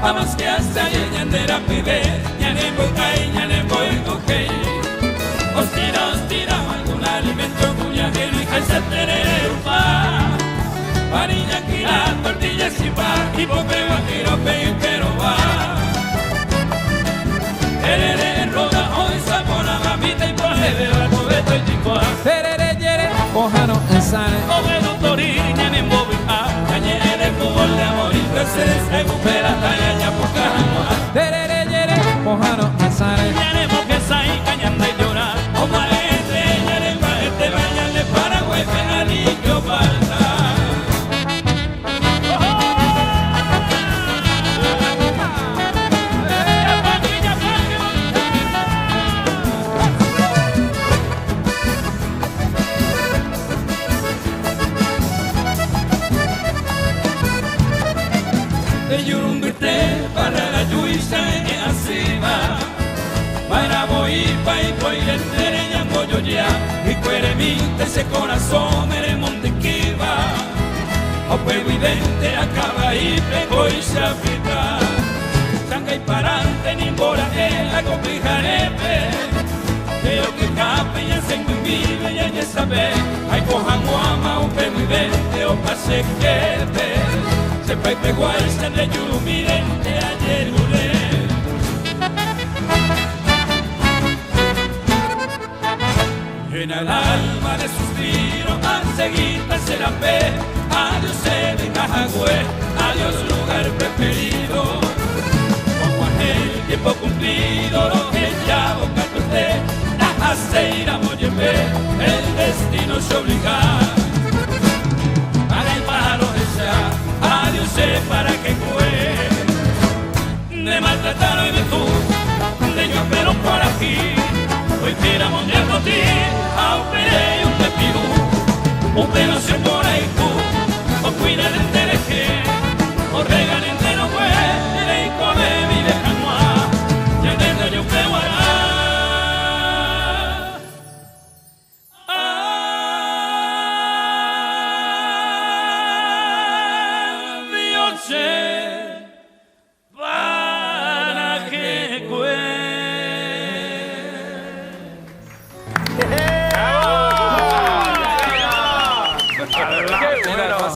Vamos que hasta ñandera pibe, ñane bokai, ñane boy coque. Ostira, algún alimento cuñajero y calza tererupa. Varilla, quira, tortillas y pan, y pope, guajiro, pero va. Terere, roda, hoy sabona, mamita y poje de barco, beto y ticua. Terere, yere, ojano, ensane. Overo, toriña, ni movija, cañere de fútbol de amor y placeres, recupera, talla, ya, poca, jamás. Terere, yere, ojano, ensane. Ñanemo que sai, cañanda y llorar, o maete, ñanema, bañale, Paraguay, penalí, que falta. De Yurumbirte para la Yuisa y Asiba. Para Boipa y Poiletereña, Boyoya. Y Cueremite, ese corazón, mere Montequiva. O Peguidente, acaba y Peco y Chapita. Changa y Parante, ni Boraela, Copijarepe. Pero que cape, ya se vive, ya sabe. Hay cojan guama, o Peguidente, o Pasequepe. Se pepe guaysa de Yurumire de ayer gulé. Llena el alma de suspiro, enseguida será pe. Adiós se de Cajagüe, adiós lugar preferido. Como aquel tiempo cumplido, lo que ya boca torté. La aceira molleme, el destino se obliga. Para el pájaro desea. Adiós sé para qué fue de maltratar hoy de tú, de yo pero por aquí. Hoy quiera mundial por ti, a un pere y un te pido. Un pelo se por ahí tú, o cuida del tereje, o regalen de no puede, y come mi de canoa, ya desde yo que guará. Para que Qué bueno.